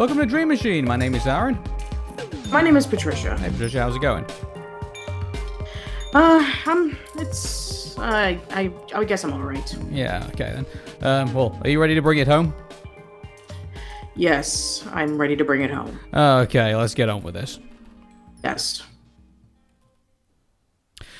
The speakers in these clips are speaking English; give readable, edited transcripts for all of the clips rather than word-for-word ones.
welcome to Dream Machine. My name is Arun. My name is Patricia. Hey Patricia, how's it going? I guess I'm alright. Yeah, okay then. Well, are you ready to bring it home? Yes, I'm ready to bring it home. Okay, let's get on with this. Yes.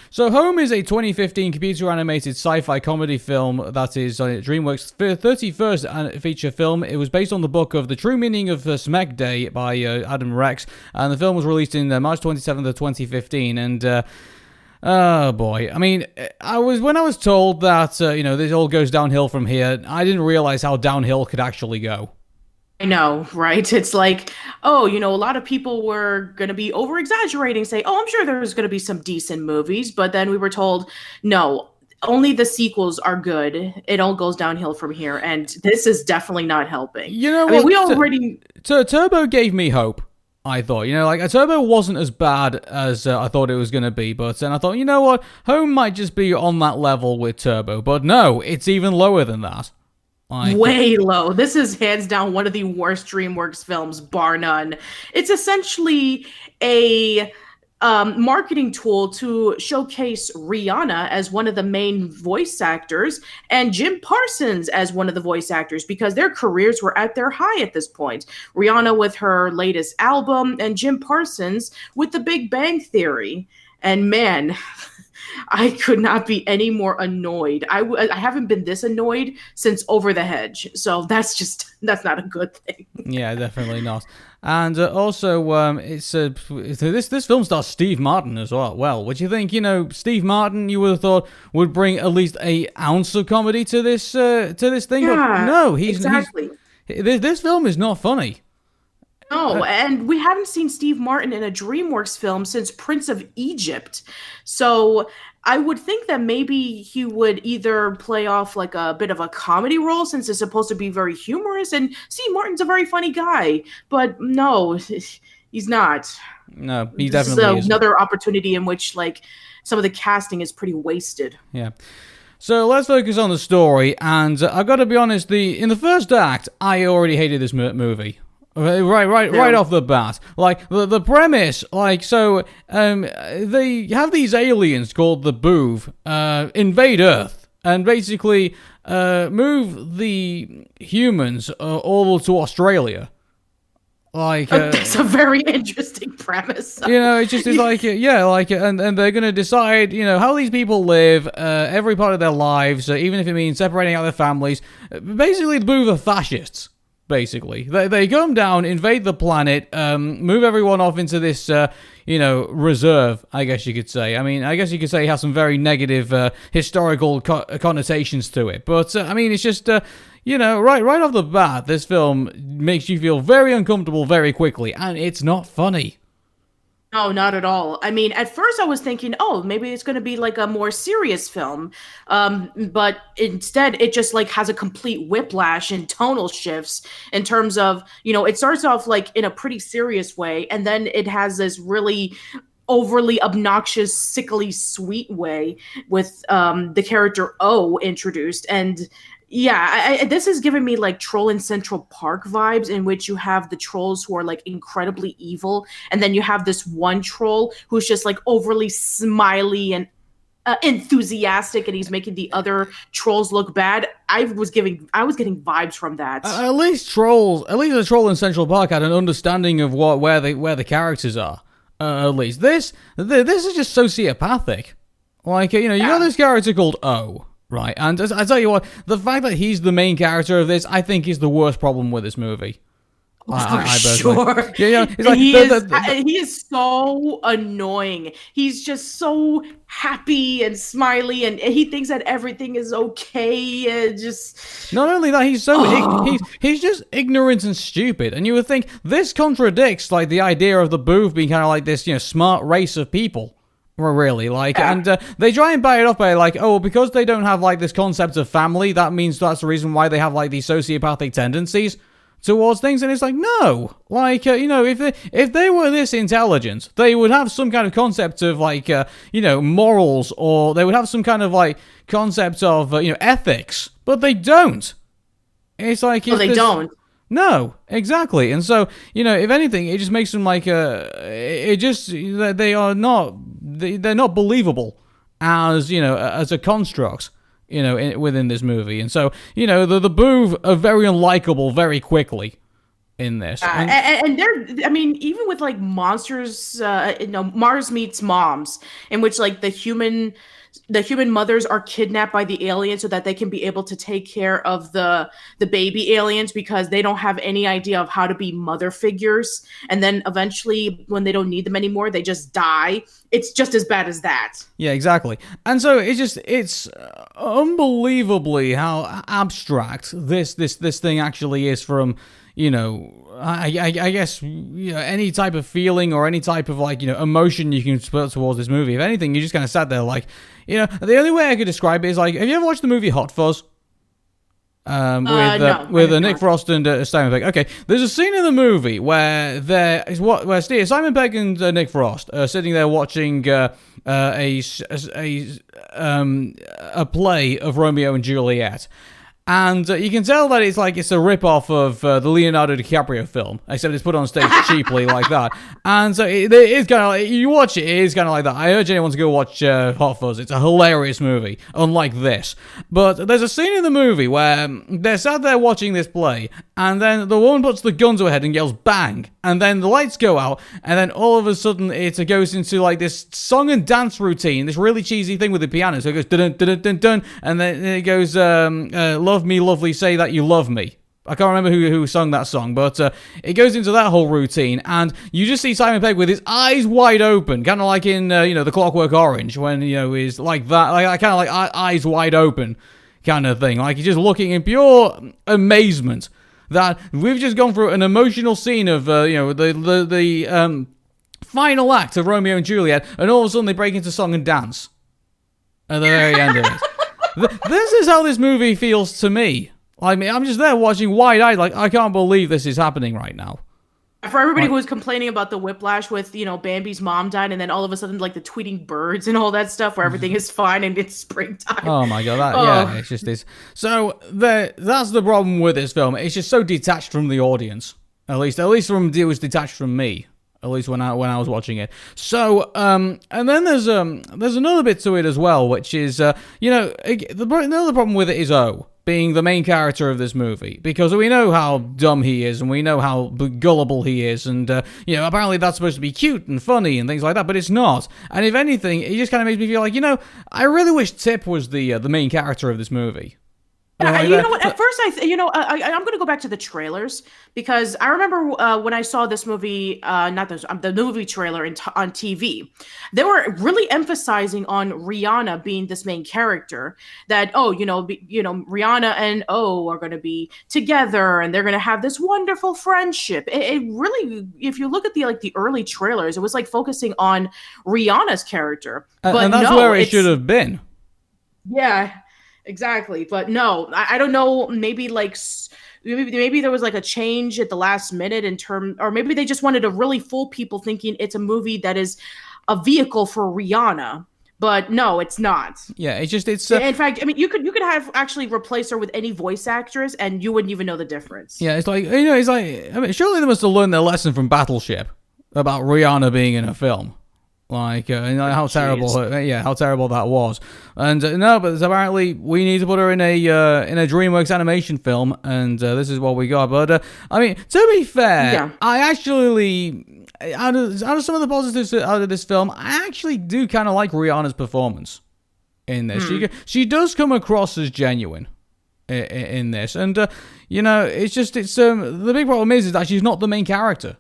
So, Home is a 2015 computer-animated sci-fi comedy film that is DreamWorks' 31st feature film. It was based on the book of The True Meaning of Smekday by Adam Rex, and the film was released in March 27th of 2015, and oh boy, I mean, when I was told that, this all goes downhill from here, I didn't realize how downhill could actually go. I know, right? It's like, a lot of people were going to be over-exaggerating, say, I'm sure there's going to be some decent movies, but then we were told, no, only the sequels are good. It all goes downhill from here, and this is definitely not helping. You know what? We already... Turbo gave me hope. I thought, a Turbo wasn't as bad as I thought it was going to be, but then I thought, you know what? Home might just be on that level with Turbo, but no, it's even lower than that. Way low. This is hands down one of the worst DreamWorks films, bar none. It's essentially a marketing tool to showcase Rihanna as one of the main voice actors and Jim Parsons as one of the voice actors because their careers were at their high at this point. Rihanna with her latest album and Jim Parsons with The Big Bang Theory. And man... I could not be any more annoyed. I haven't been this annoyed since Over the Hedge. So that's not a good thing. Yeah, definitely not. And also, this film stars Steve Martin as well. Which you think, Steve Martin, you would have thought would bring at least an ounce of comedy to this thing. Yeah, but no, exactly. This film is not funny. No, and we haven't seen Steve Martin in a DreamWorks film since Prince of Egypt. So I would think that maybe he would either play off like a bit of a comedy role since it's supposed to be very humorous. And Steve Martin's a very funny guy. But no, he's not. No, he definitely isn't. Another opportunity in which some of the casting is pretty wasted. Yeah. So let's focus on the story. And I've got to be honest, in the first act, I already hated this movie. Right off the bat. The premise, they have these aliens called the Boov, invade Earth, and basically, move the humans, all to Australia. That's a very interesting premise. And they're gonna decide, how these people live, every part of their lives, even if it means separating out their families. Basically, the Boov are fascists. Basically, they come down, invade the planet, move everyone off into this, reserve, I guess you could say. I mean, I guess you could say it has some very negative historical connotations to it. But, it's just, right off the bat, this film makes you feel very uncomfortable very quickly, and it's not funny. No, not at all. I mean, at first I was thinking, maybe it's going to be like a more serious film. But instead, it just has a complete whiplash and tonal shifts in terms of, it starts off in a pretty serious way. And then it has this really overly obnoxious, sickly sweet way with the character O introduced. And yeah, this is giving me Troll in Central Park vibes, in which you have the trolls who are incredibly evil, and then you have this one troll who's just overly smiley and enthusiastic, and he's making the other trolls look bad. I was getting vibes from that. At least the troll in Central Park had an understanding of where the characters are. At least this is just sociopathic. You got this character called O. Right, and I tell you what, the fact that he's the main character of this, I think, is the worst problem with this movie. Sure. Yeah. He is so annoying. He's just so happy and smiley, and he thinks that everything is okay. And just not only that, he's just ignorant and stupid. And you would think this contradicts the idea of the Boov being kind of this, smart race of people. Really, and they try and buy it off by because they don't have this concept of family, that means that's the reason why they have these sociopathic tendencies towards things, and it's no, if they were this intelligent, they would have some kind of concept of morals, or they would have some kind of concept of ethics, but they don't. It's they don't. No, exactly. And so, if anything, it just makes them like they're not believable as, as a construct, within this movie. And so, the Boov are very unlikable very quickly in this. And they're, I mean, even with like monsters, Mars Meets Moms, in which like the human mothers are kidnapped by the aliens so that they can be able to take care of the baby aliens because they don't have any idea of how to be mother figures, and then eventually when they don't need them anymore they just die. It's just as bad as that. Yeah, exactly. And so it's unbelievably how abstract this thing actually is from, I guess, any type of feeling or any type of like, emotion you can put towards this movie. If anything, you just kind of sat there like, the only way I could describe it is like, have you ever watched the movie Hot Fuzz? With Nick Frost and Simon Pegg. Okay, there's a scene in the movie where Simon Pegg and Nick Frost are sitting there watching a play of Romeo and Juliet. And you can tell that it's a rip-off of the Leonardo DiCaprio film, except it's put on stage cheaply like that. And so it is kind of like, you watch it, it is kind of like that. I urge anyone to go watch Hot Fuzz. It's a hilarious movie, unlike this. But there's a scene in the movie where they're sat there watching this play, and then the woman puts the gun to her head and yells, "Bang!" And then the lights go out, and then all of a sudden it goes into like this song and dance routine, this really cheesy thing with the piano. So it goes dun dun dun dun, and then it goes love me, lovely, say that you love me. I can't remember who sung that song, but it goes into that whole routine, and you just see Simon Pegg with his eyes wide open, kind of like in The Clockwork Orange, when he's like that, like kind of like eyes wide open kind of thing, like he's just looking in pure amazement that we've just gone through an emotional scene of the final act of Romeo and Juliet, and all of a sudden they break into song and dance at the very end of it. This is how this movie feels to me. I mean, I'm just there watching wide-eyed, like, I can't believe this is happening right now. For everybody who was complaining about the whiplash with, Bambi's mom died, and then all of a sudden, like, the tweeting birds and all that stuff, where everything is fine and it's springtime. Oh my god, yeah, it's just this. So, that's the problem with this film. It's just so detached from the audience. At least it was detached from me. At least when I was watching it. So, and then there's another bit to it as well, which is, the other problem with it is O being the main character of this movie, because we know how dumb he is, and we know how gullible he is, and, apparently that's supposed to be cute and funny and things like that, but it's not. And if anything, it just kind of makes me feel like, I really wish Tip was the main character of this movie. You know what? At first, I'm going to go back to the trailers, because I remember when I saw this movie, the movie trailer on TV, they were really emphasizing on Rihanna being this main character. That Rihanna and O are going to be together, and they're going to have this wonderful friendship. It really, if you look at the early trailers, it was like focusing on Rihanna's character, and that's where it should have been. Yeah. Exactly, but no, I don't know. Maybe maybe there was like a change at the last minute or maybe they just wanted to really fool people thinking it's a movie that is a vehicle for Rihanna. But no, it's not. Yeah, it's in fact, I mean, you could have actually replaced her with any voice actress, and you wouldn't even know the difference. Yeah, it's like I mean, surely they must have learned their lesson from Battleship about Rihanna being in a film. Like, how terrible, how terrible that was. And no, but apparently we need to put her in a DreamWorks animation film, and this is what we got. But I mean, to be fair, I actually, out of some of the positives out of this film, I actually do kind of like Rihanna's performance in this. She does come across as genuine in this, and it's the big problem is that she's not the main character.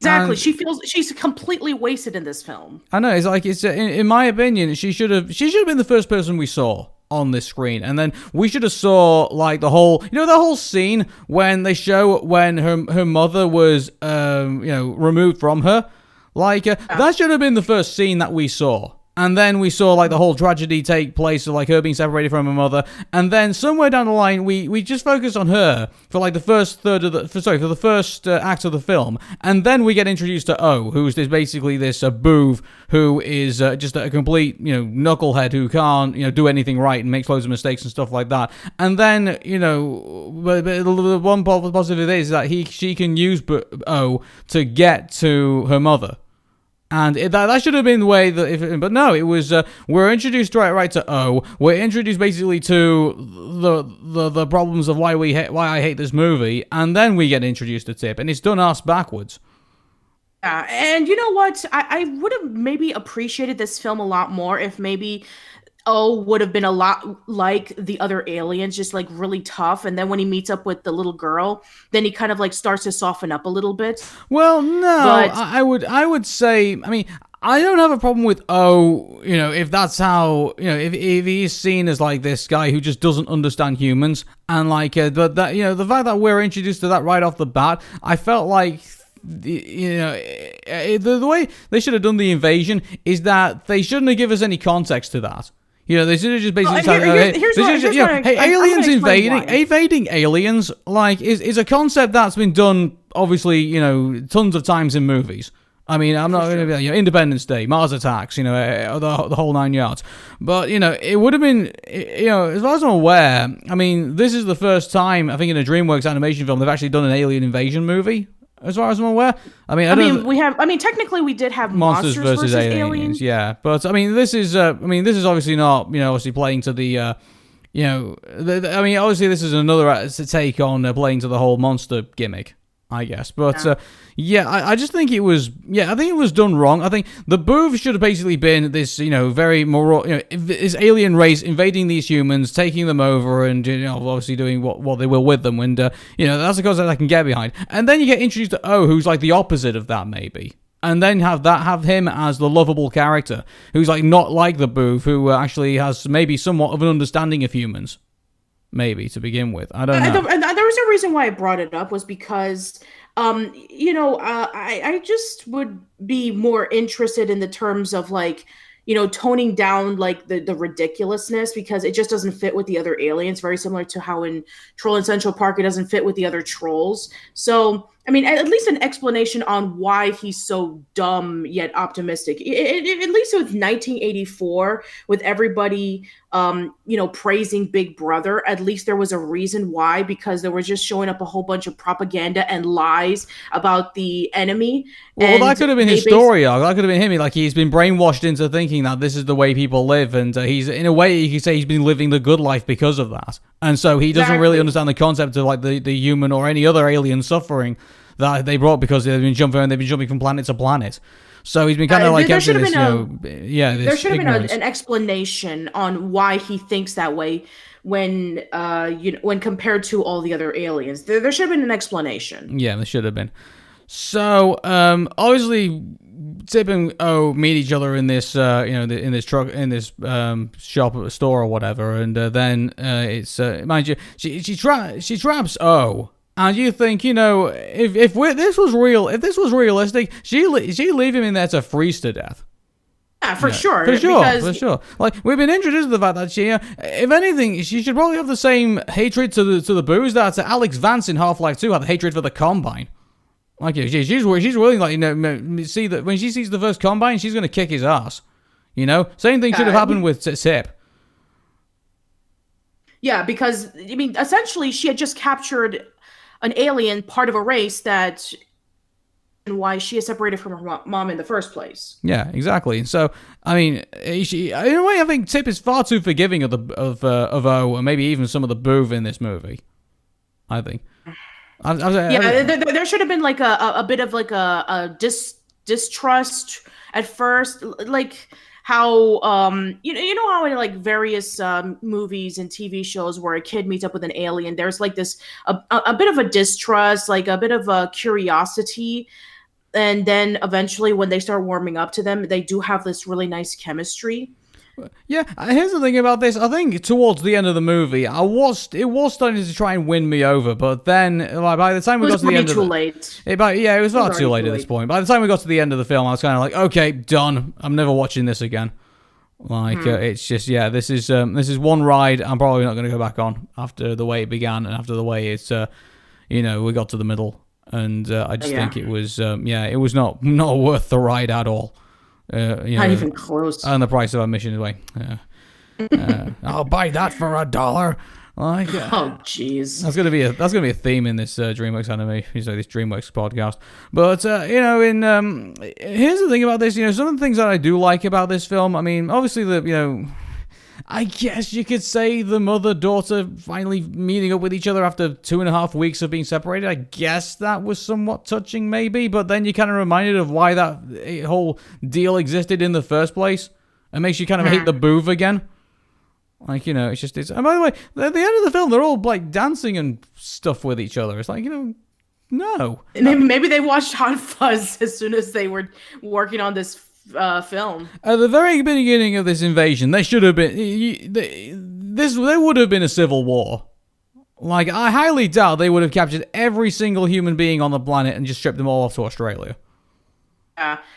Exactly. She's completely wasted in this film. I know. It's like, in my opinion, she should have been the first person we saw on this screen, and then we should have saw like the whole scene when they show when her mother was removed from her. Like that should have been the first scene that we saw And then we saw like the whole tragedy take place of like her being separated from her mother, and then somewhere down the line we just focus on her for like the first third of the for the first act of the film, and then we get introduced to O, who's basically this Boov who is just a complete knucklehead who can't do anything right and makes loads of mistakes and stuff like that. And then but the one positive is that she can use O to get to her mother. And that should have been the way but no, it was we're introduced right to O. We're introduced basically to the problems of why I hate this movie, and then we get introduced to Tip, and it's done ass backwards. Yeah, and you know what? I would have maybe appreciated this film a lot more if maybe O would have been a lot like the other aliens, just like really tough. And then when he meets up with the little girl, then he kind of like starts to soften up a little bit. Well, no, but I would say, I mean, I don't have a problem with O, if that's how, if he's seen as like this guy who just doesn't understand humans, and like, but that, the fact that we're introduced to that right off the bat, I felt like, the way they should have done the invasion is that they shouldn't have given us any context to that. They should have just basically aliens invading aliens, like, is a concept that's been done, obviously, tons of times in movies. I mean, I'm not going to be Independence Day, Mars Attacks, the whole 9 yards. But, it would have been, as far as I'm aware, I mean, this is the first time, I think, in a DreamWorks animation film, they've actually done an alien invasion movie. As far as I'm aware, technically we did have monsters versus aliens. Yeah, but I mean, this is obviously not, obviously playing to the, obviously this is another take on playing to the whole monster gimmick, I guess. But I just think it was, I think it was done wrong. I think the Boov should have basically been this, very moral, this alien race invading these humans, taking them over, and obviously doing what they will with them. And that's the concept I can get behind. And then you get introduced to O, who's like the opposite of that, maybe. And then have him as the lovable character, who's like not like the Boov, who actually has maybe somewhat of an understanding of humans. Maybe to begin with, I don't know. And there was a reason why I brought it up was because, I just would be more interested in the terms of like, toning down like the ridiculousness, because it just doesn't fit with the other aliens. Very similar to how in Troll in Central Park it doesn't fit with the other trolls. So I mean, at least an explanation on why he's so dumb yet optimistic. At least with 1984, with everybody, praising Big Brother, at least there was a reason why, because they were just showing up a whole bunch of propaganda and lies about the enemy. Well, that could have been his story arc. That could have been him. Like, he's been brainwashed into thinking that this is the way people live, and he's, in a way, you could say he's been living the good life because of that. And so he doesn't really understand the concept of like the human or any other alien suffering that they brought, because they've been jumping from planet to planet. So he's been kind of like there should have been there should have been an explanation on why he thinks that way when when compared to all the other aliens. There should have been an explanation. Yeah, there should have been. So obviously Tip and O meet each other in this in this truck, in this shop, store or whatever, and then it's mind you, she traps O. And you think, if this was realistic, she leave him in there to freeze to death. Yeah, for sure. For sure. Like, we've been introduced to the fact that she, if anything, she should probably have the same hatred to the Boos that Alex Vance in Half-Life 2 had the hatred for the Combine. Like, she's willing, like, see that when she sees the first Combine, she's going to kick his ass. Same thing should have happened with Tip. Yeah, because, I mean, essentially, she had just captured an alien, part of a race that, and why she is separated from her mom in the first place. Yeah, exactly. So, I mean, in a way, I think Tip is far too forgiving of O, and maybe even some of the Boov in this movie. I think. There should have been like a bit of like a distrust at first, like how you know how in like various movies and TV shows where a kid meets up with an alien, there's like this a bit of a distrust, like a bit of a curiosity, and then eventually when they start warming up to them, they do have this really nice chemistry. Yeah, here's the thing about this. I think towards the end of the movie, it was starting to try and win me over, but then by the time we got to the end of it was far too late at this point. By the time we got to the end of the film, I was kind of like, okay, done. I'm never watching this again. It's just, this is one ride I'm probably not going to go back on after the way it began and after the way it's, we got to the middle. And I just think it was, it was not worth the ride at all. Not even close. And the price of admission is like, I'll buy that for $1. Oh, jeez. That's gonna be a theme in this DreamWorks anime, this DreamWorks podcast. But here's the thing about this. Some of the things that I do like about this film. I mean, obviously I guess you could say the mother-daughter finally meeting up with each other after 2.5 weeks of being separated. I guess that was somewhat touching, maybe. But then you kind of reminded of why that whole deal existed in the first place. It makes you kind of hate the Boov again. It's just, and by the way, at the end of the film, they're all, dancing and stuff with each other. It's like, no. Maybe they watched Hot Fuzz as soon as they were working on this film. At the very beginning of this invasion, there should have been, there would have been a civil war. I highly doubt they would have captured every single human being on the planet and just shipped them all off to Australia.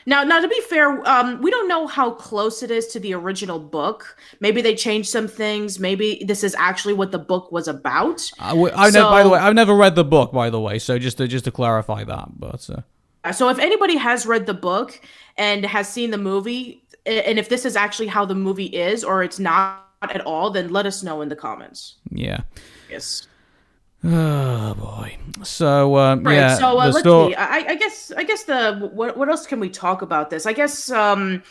Now, to be fair, we don't know how close it is to the original book. Maybe they changed some things. Maybe this is actually what the book was about. By the way, I've never read the book, by the way, so just to clarify that. But so if anybody has read the book and has seen the movie, and if this is actually how the movie is, or it's not at all, then let us know in the comments. Yeah. Yes. Oh boy. So right. So let's see. I guess what else can we talk about this? I guess there's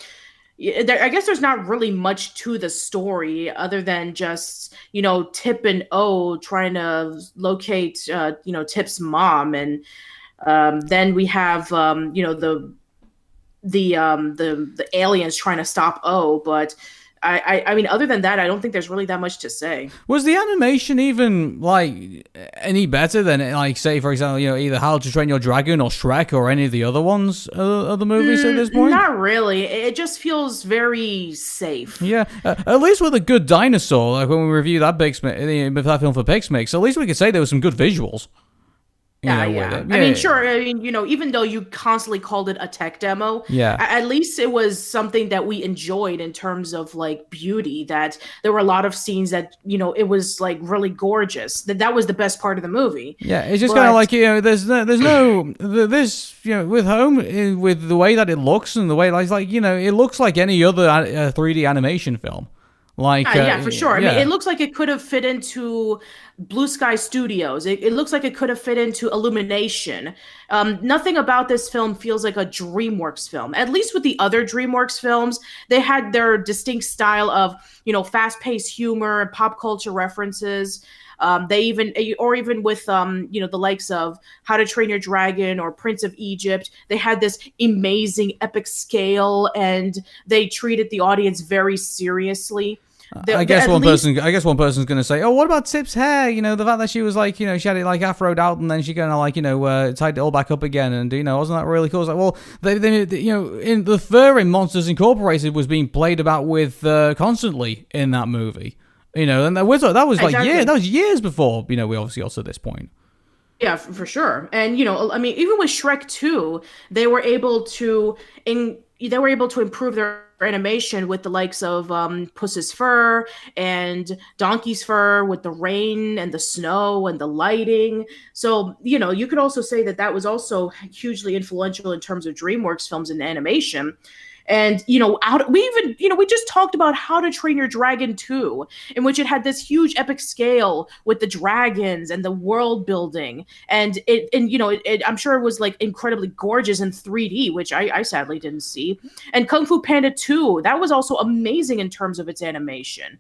not really much to the story other than just Tip and O trying to locate Tip's mom, and then we have the aliens trying to stop O, but. I mean, other than that, I don't think there's really that much to say. Was the animation even, any better than, say, for example, either How to Train Your Dragon or Shrek or any of the other ones of the movies at this point? Not really. It just feels very safe. Yeah. At least with a good dinosaur, like when we reviewed that that film for Pixmix, at least we could say there were some good visuals. I mean, sure. I mean, even though you constantly called it a tech demo, at least it was something that we enjoyed in terms of beauty. That there were a lot of scenes that it was really gorgeous. That was the best part of the movie. Yeah, it's just kind of there's no with Home with the way that it looks and the way it looks like any other 3D animation film. For sure. I mean, it looks like it could have fit into Blue Sky Studios. It looks like it could have fit into Illumination. Nothing about this film feels like a DreamWorks film. At least with the other DreamWorks films, they had their distinct style of, fast-paced humor, pop culture references. They even with the likes of How to Train Your Dragon or Prince of Egypt, they had this amazing epic scale and they treated the audience very seriously. I guess one person's going to say, "Oh, what about Tip's hair? The fact that she was she had it afroed out and then she kind of tied it all back up again, and wasn't that really cool?" It's like, well, they in the fur in Monsters Incorporated was being played about with constantly in that movie. And that was that was years before we obviously got to this point. Yeah, for sure. And I mean, even with Shrek 2, they were able to improve their animation with the likes of Puss's fur and Donkey's fur with the rain and the snow and the lighting. So, you could also say that was also hugely influential in terms of DreamWorks films and animation. And, we just talked about How to Train Your Dragon 2, in which it had this huge epic scale with the dragons and the world building. And I'm sure it was incredibly gorgeous in 3D, which I sadly didn't see. And Kung Fu Panda 2, that was also amazing in terms of its animation.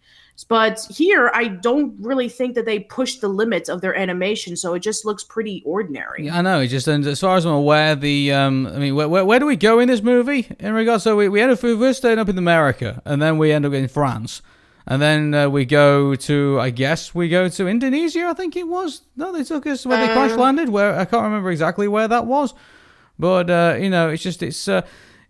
But here, I don't really think that they pushed the limits of their animation, so it just looks pretty ordinary. Yeah, I know. And as far as I'm aware, where do we go in this movie in regards? So we're staying up in America, and then we end up in France, and then we go to Indonesia. I think it was. No, they took us where they crash landed. Where I can't remember exactly where that was, but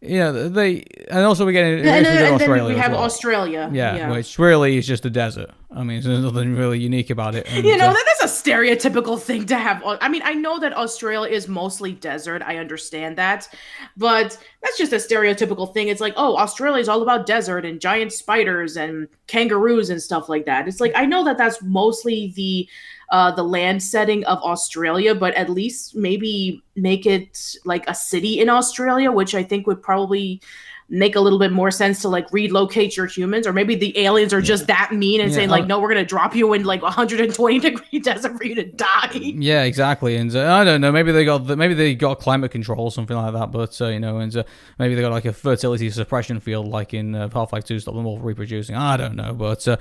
and also we get and Australia then we have as well. Australia. Yeah, which really is just a desert. I mean, there's nothing really unique about it. And, that is a stereotypical thing to have. I mean, I know that Australia is mostly desert. I understand that. But that's just a stereotypical thing. It's like, oh, Australia is all about desert and giant spiders and kangaroos and stuff like that. It's like, I know that that's mostly the land setting of Australia, but at least maybe make it like a city in Australia, which I think would probably make a little bit more sense to like relocate your humans, or maybe the aliens are just that mean and saying like, no, we're gonna drop you in like 120-degree desert for you to die. Yeah, exactly. And I don't know, maybe they got climate control or something like that, but and maybe they got like a fertility suppression field like in Half-Life 2, stop them all reproducing. I don't know, but I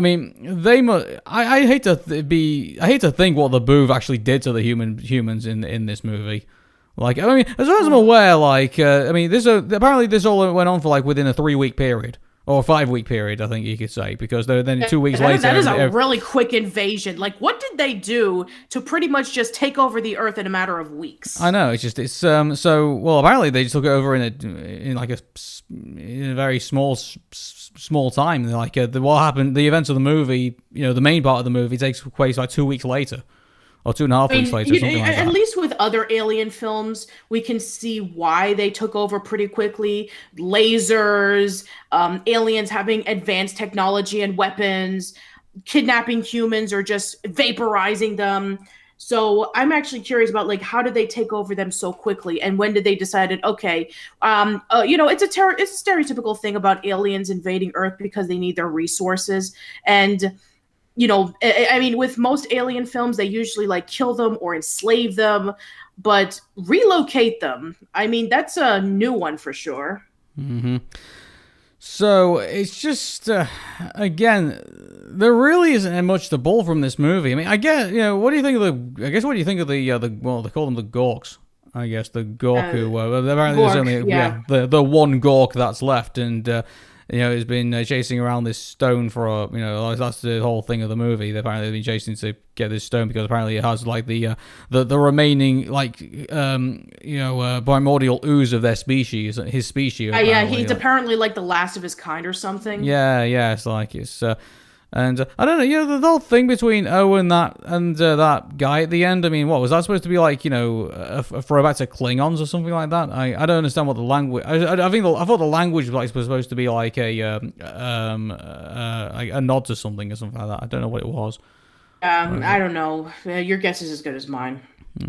mean, they I hate to think what the Boov actually did to the humans in this movie. Like, I mean, as far as I'm aware, like, I mean, apparently this all went on for like within a 3-week period. Or a 5-week period, I think you could say, because then 2 weeks later... That is a really quick invasion. Like, what did they do to pretty much just take over the Earth in a matter of weeks? I know, well, apparently they just took it over in a very small time. Like, what happened, the events of the movie, the main part of the movie takes place like 2 weeks later. Or 2.5 weeks later, something like that. At least with other alien films, we can see why they took over pretty quickly. Lasers, aliens having advanced technology and weapons, kidnapping humans or just vaporizing them. So I'm actually curious about like how did they take over them so quickly, and when did they decide, okay, it's a stereotypical thing about aliens invading Earth because they need their resources. And I mean, with most alien films, they usually like kill them or enslave them, but relocate them, I mean, that's a new one for sure. Mm-hmm. So it's just, again, there really isn't much to pull from this movie. I mean, what do you think of the well, they call them the Gorks. I guess the Gork apparently there's only the one Gork that's left, and has been chasing around this stone for that's the whole thing of the movie. They apparently been chasing to get this stone because apparently it has like the remaining primordial ooze of their species, his species. He's apparently like the last of his kind or something. Yeah, it's like it's. And I don't know, the whole thing between Owen and that guy at the end. I mean, what was that supposed to be like? A throwback to Klingons or something like that? I don't understand what the language. I thought the language was supposed to be like a nod to something or something like that. I don't know what it was. I don't know. Your guess is as good as mine.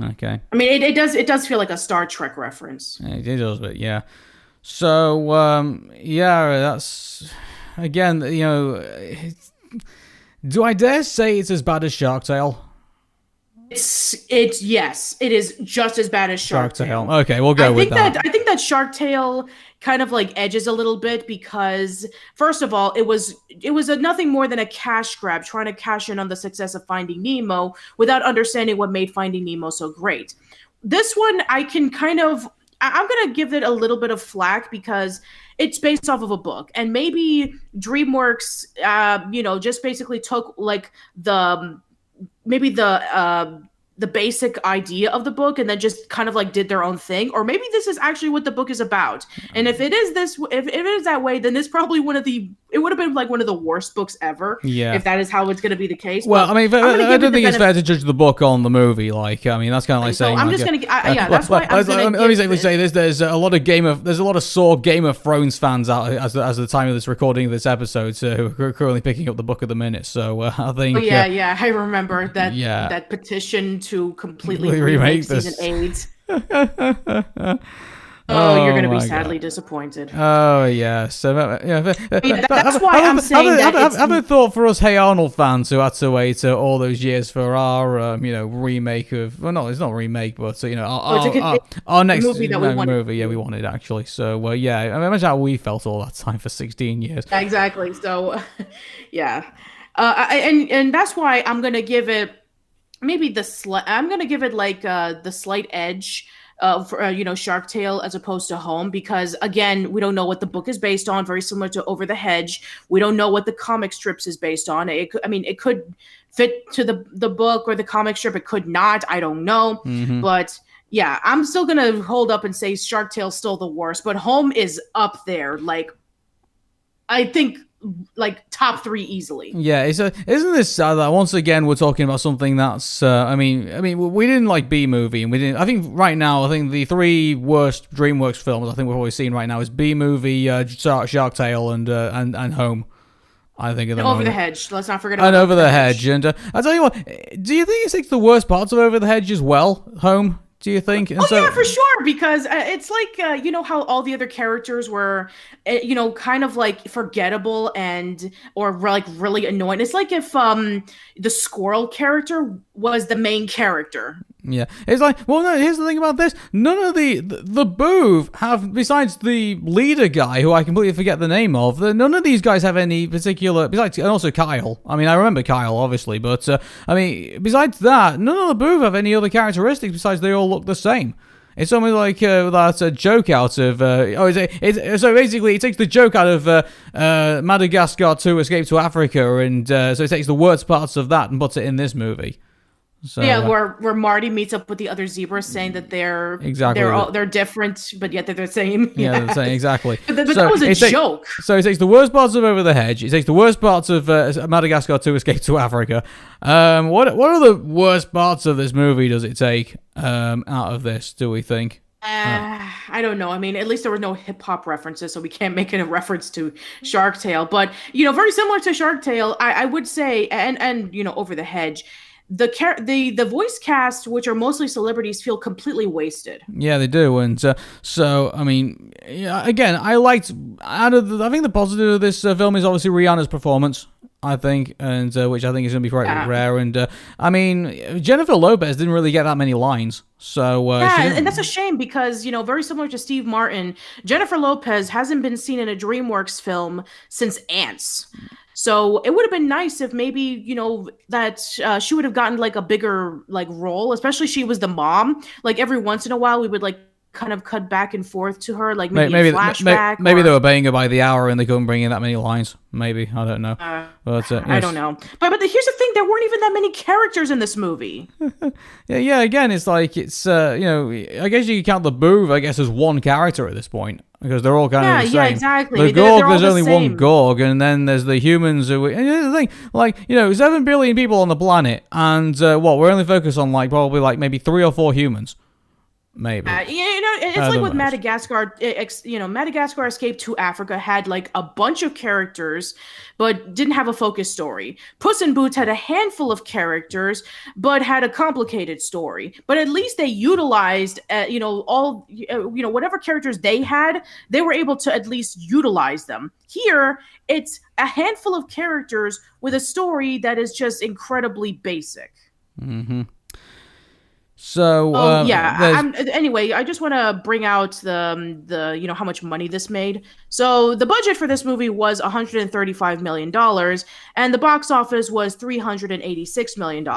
Okay. I mean, it does feel like a Star Trek reference. It does, but yeah. So that's again, do I dare say it's as bad as Shark Tale? Yes, it is just as bad as Shark Tale. Okay, we'll go with that. I think that Shark Tale kind of like edges a little bit because, first of all, it was nothing more than a cash grab, trying to cash in on the success of Finding Nemo without understanding what made Finding Nemo so great. This one, I'm gonna give it a little bit of flack because it's based off of a book, and maybe DreamWorks, just basically took like the basic idea of the book and then just kind of like did their own thing, or maybe this is actually what the book is about. And if it is that way, then this probably it would have been like one of the worst books ever. Yeah, if that is how it's going to be the case. Well, I mean, I don't think it's fair to judge the book on the movie. Like, I mean, that's kind of like saying. I'm just going to, that's why. Let me simply say this: there's a lot of sore Game of Thrones fans out as the time of this recording of this episode, who are currently picking up the book at the minute. So I think. I remember that. Yeah. That petition to completely remake season 8. You're going to be sadly disappointed. Oh, yeah. So, that's why I'm saying that have a thought for us Hey Arnold fans who had to wait all those years for our, remake of... Well, no, it's not a remake, but, our next movie that we wanted, actually. So, I imagine how we felt all that time for 16 years. Exactly. So, yeah. And that's why I'm going to give it maybe I'm going to give it like the slight edge for Shark Tale as opposed to Home, because again, we don't know what the book is based on, very similar to Over the Hedge. We don't know what the comic strips is based on. It could fit to the book or the comic strip, it could not, I don't know. Mm-hmm. But yeah, I'm still gonna hold up and say Shark Tale's still the worst, but Home is up there. Like, I think, like top three easily. Yeah, isn't this sad that once again we're talking about something that's I mean we didn't like B movie and we didn't. I think right now I think the three worst DreamWorks films I think we've always seen right now is B movie, Shark Tale, and Home. I think at the Over moment. the Hedge. Let's not forget about And Over the Hedge. And I tell you what, do you think it's like the worst parts of Over the Hedge as well? Home? Do you think? And Yeah, for sure. Because it's like you know how all the other characters were, kind of like forgettable and or like really annoying. It's like if the squirrel character was the main character. Yeah, it's like, well, no. Here's the thing about this: none of the Boov have, besides the leader guy, who I completely forget the name of. None of these guys have any particular. Besides, and also Kyle. I mean, I remember Kyle obviously, but I mean, besides that, none of the Boov have any other characteristics besides they all look the same. It's almost like that joke out of. So basically, it takes the joke out of Madagascar to Escape to Africa, and so it takes the worst parts of that and puts it in this movie. So, yeah, where Marty meets up with the other zebras, saying that they're they're different, but yet they're the same. Yeah, they're the same, exactly. but that was a joke. So it takes the worst parts of Over the Hedge. It takes the worst parts of Madagascar to Escape to Africa. What are the worst parts of this movie? Does it take out of this? Do we think? I don't know. I mean, at least there were no hip hop references, so we can't make it a reference to Shark Tale. But very similar to Shark Tale, I would say, and Over the Hedge. The voice cast, which are mostly celebrities, feel completely wasted. Yeah, they do, and so I mean, yeah, again, I think the positive of this film is obviously Rihanna's performance. I think, and which I think is going to be quite rare. And I mean, Jennifer Lopez didn't really get that many lines, so and that's a shame because very similar to Steve Martin, Jennifer Lopez hasn't been seen in a DreamWorks film since Ants. So it would have been nice if maybe, that she would have gotten like a bigger like role, especially she was the mom. Like every once in a while we would like kind of cut back and forth to her, like maybe a flashback. Maybe they were paying her by the hour and they couldn't bring in that many lines. Maybe, I don't know. But, yes. I don't know. But here's the thing, there weren't even that many characters in this movie. yeah, again, it's like, it's, I guess you can count the Boov, I guess, as one character at this point. Because they're all kind of the same. Yeah, exactly. The Gorg, there's only one Gorg, and then there's the humans who... And here's the thing, like, 7 billion people on the planet, and we're only focused on, like, probably, like, maybe 3 or 4 humans. Maybe. It's like with Madagascar. Madagascar Escape to Africa had like a bunch of characters, but didn't have a focused story. Puss in Boots had a handful of characters, but had a complicated story. But at least they utilized, whatever characters they had, they were able to at least utilize them. Here, it's a handful of characters with a story that is just incredibly basic. Mm-hmm. So anyway, I just want to bring out the how much money this made. So the budget for this movie was $135 million, and the box office was $386 million.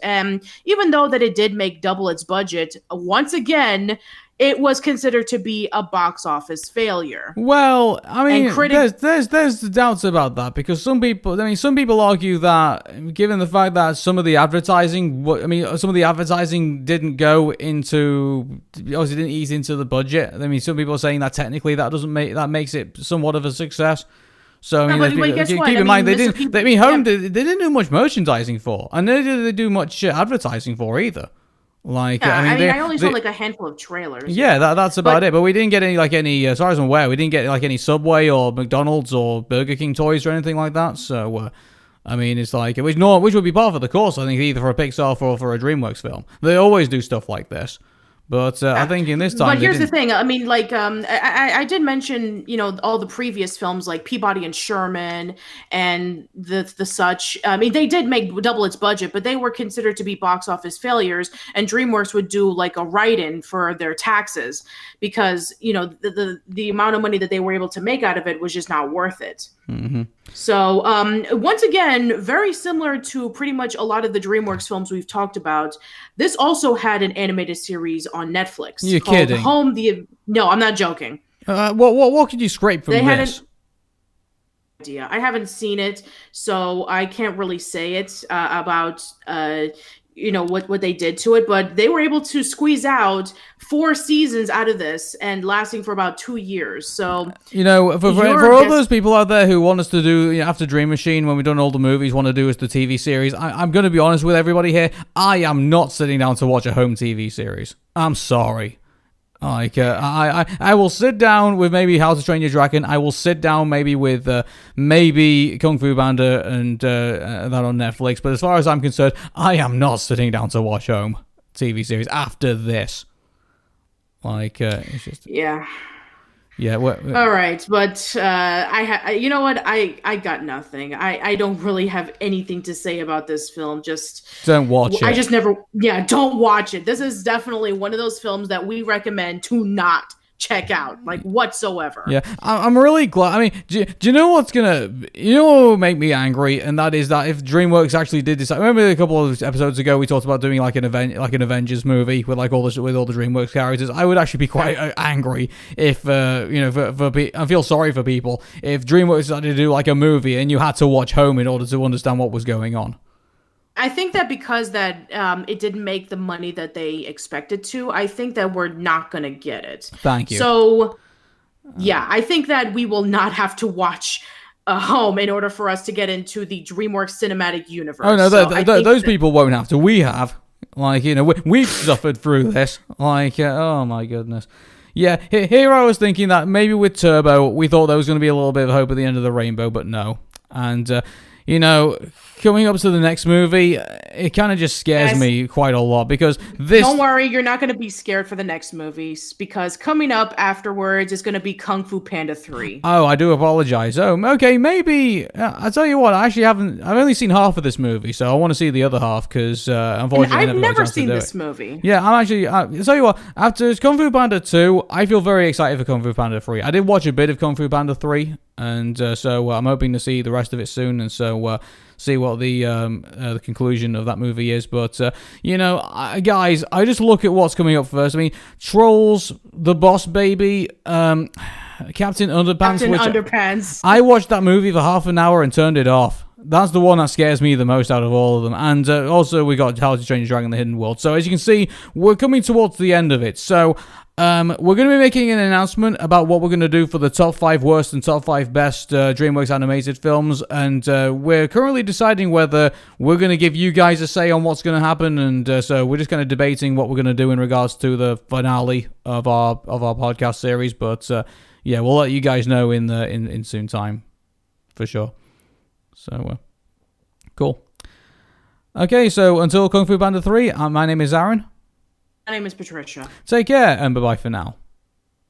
And even though that it did make double its budget, once again, it was considered to be a box office failure. Well, I mean, there's doubts about that because some people argue that given the fact that some of the advertising didn't go into, obviously didn't ease into the budget. I mean, some people are saying that technically that makes it somewhat of a success. So I mean, keep in mind they didn't. Home they didn't do much merchandising for, and neither did they do much advertising for either. Like, I only saw like a handful of trailers. Yeah, that's about it. But we didn't get any, as far as I'm aware, we didn't get like any Subway or McDonald's or Burger King toys or anything like that. So, I mean, it's like, which would be part of the course, I think, either for a Pixar or for a DreamWorks film. They always do stuff like this. But I think in this time... But here's the thing. I mean, like, I did mention, all the previous films, like Peabody and Sherman and the such. I mean, they did make double its budget, but they were considered to be box office failures. And DreamWorks would do, like, a write-in for their taxes because, the amount of money that they were able to make out of it was just not worth it. Mm-hmm. So, once again, very similar to pretty much a lot of the DreamWorks films we've talked about, this also had an animated series on Netflix. You're kidding. No, I'm not joking. What could you scrape from this? Idea. I haven't seen it, so I can't really say it about what they did to it, but they were able to squeeze out 4 seasons out of this and lasting for about 2 years. So for all those people out there who want us to do after Dream Machine, when we've done all the movies, want to do us the TV series, I'm going to be honest with everybody here. I am not sitting down to watch a home TV series. I'm sorry. Like, I will sit down with maybe How to Train Your Dragon. I will sit down maybe with maybe Kung Fu Panda and that on Netflix. But as far as I'm concerned, I am not sitting down to watch home TV series after this. Like, it's just... Yeah. Yeah. All right, but you know what? I got nothing. I don't really have anything to say about this film. Just don't watch it. I just never. Yeah, don't watch it. This is definitely one of those films that we recommend to not check out, like, whatsoever. Yeah, I'm really glad. I mean, do you know what's gonna, what will make me angry? And that is that if DreamWorks actually did decide, remember a couple of episodes ago we talked about doing like an Avengers movie with like all the DreamWorks characters. I would actually be quite angry if I feel sorry for people if DreamWorks decided to do like a movie and you had to watch home in order to understand what was going on. I think that because that it didn't make the money that they expected to, I think that we're not going to get it. Thank you. So, yeah, I think that we will not have to watch home in order for us to get into the DreamWorks cinematic universe. Oh, no, those people won't have to. We have. Like, we've suffered through this. Like, oh my goodness. Yeah, here I was thinking that maybe with Turbo, we thought there was going to be a little bit of hope at the end of the rainbow, but no. And, coming up to the next movie, it kind of just scares me quite a lot because this... Don't worry, you're not going to be scared for the next movies because coming up afterwards is going to be Kung Fu Panda 3. Oh, I do apologize. Oh, okay, maybe... I'll tell you what, I've only seen half of this movie, so I want to see the other half because unfortunately I've never seen this movie. Yeah, I'm actually... I'll tell you what, after Kung Fu Panda 2, I feel very excited for Kung Fu Panda 3. I did watch a bit of Kung Fu Panda 3, and so I'm hoping to see the rest of it soon, and so... see what the conclusion of that movie is. But, guys, I just look at what's coming up first. I mean, Trolls, The Boss Baby, Captain Underpants. Underpants. I watched that movie for half an hour and turned it off. That's the one that scares me the most out of all of them. And also we got How to Train Your Dragon: The Hidden World. So as you can see, we're coming towards the end of it. So... we're going to be making an announcement about what we're going to do for the top 5 worst and top 5 best DreamWorks animated films, and we're currently deciding whether we're going to give you guys a say on what's going to happen, and so we're just kind of debating what we're going to do in regards to the finale of our podcast series, but yeah, we'll let you guys know in soon time, for sure. So, cool. Okay, so until Kung Fu Panda 3, my name is Aaron. My name is Patricia. Take care, and bye-bye for now.